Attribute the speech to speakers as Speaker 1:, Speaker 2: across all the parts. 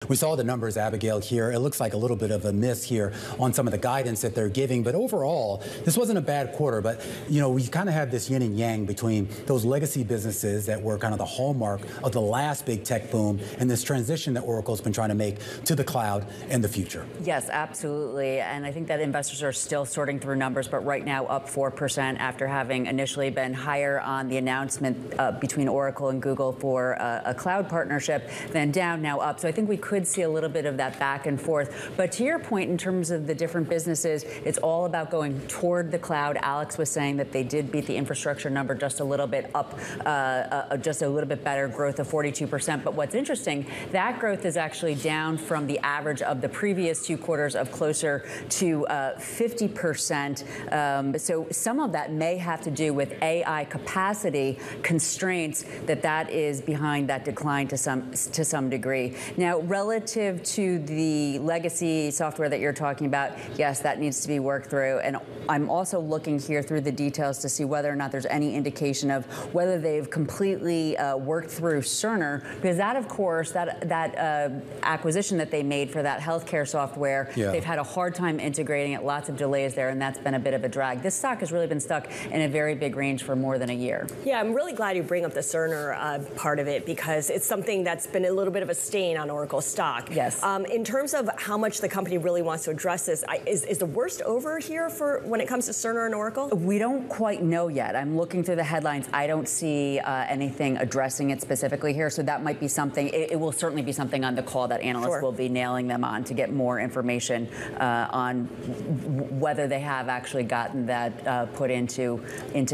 Speaker 1: We saw the numbers, Abigail, here. It looks like a little bit of a miss here on some of the guidance that they're giving. But overall, this wasn't a bad quarter. But, you know, we kind of have this yin and yang between those legacy businesses that were kind of the hallmark of the last big tech boom and this transition that Oracle's been trying to make to the cloud and the future.
Speaker 2: Yes, absolutely. And I think that investors are still sorting through numbers, but right now up 4% after having initially been higher on the announcement between Oracle and Google for a cloud partnership, then down, now up. So I think we could see a little bit of that back and forth. But to your point, in terms of the different businesses, it's all about going toward the cloud. Alex was saying that they did beat the infrastructure number just a little bit up, just a little bit better growth of 42%. But what's interesting, that growth is actually down from the average of the previous 2 quarters of closer to 50%. So some of that may have to do with AI capacity constraints, that is behind that decline to some degree. Now, relative to the legacy software that you're talking about, yes, that needs to be worked through. And I'm also looking here through the details to see whether or not there's any indication of whether they've completely worked through Cerner, because that, of course, that acquisition that they made for that healthcare software, they've had a hard time integrating it, lots of delays there, and that's been a bit of a drag. This stock has really been stuck in a very big range for more than a year.
Speaker 3: Yeah, I'm really glad you bring up the Cerner part of it, because it's something that's been a little bit of a stain on Oracle stock.
Speaker 2: Yes.
Speaker 3: In terms of how much the company really wants to address this, is the worst over here for when it comes to Cerner and Oracle?
Speaker 2: We don't quite know yet. I'm looking through the headlines. I don't see anything addressing it specifically here, so that might be something. It will certainly be something on the call that analysts will be nailing them on to get more information on whether they have actually gotten that put into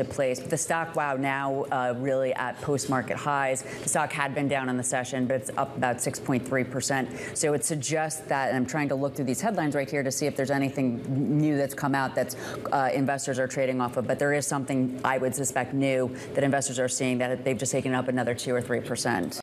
Speaker 2: place. But the stock, wow, now really at post-market highs. The stock had been down in the session, but it's up about 6.3%. So it suggests that, and I'm trying to look through these headlines right here to see if there's anything new that's come out that investors are trading off of. But there is something I would suspect new that investors are seeing, that they've just taken up another 2 or 3%.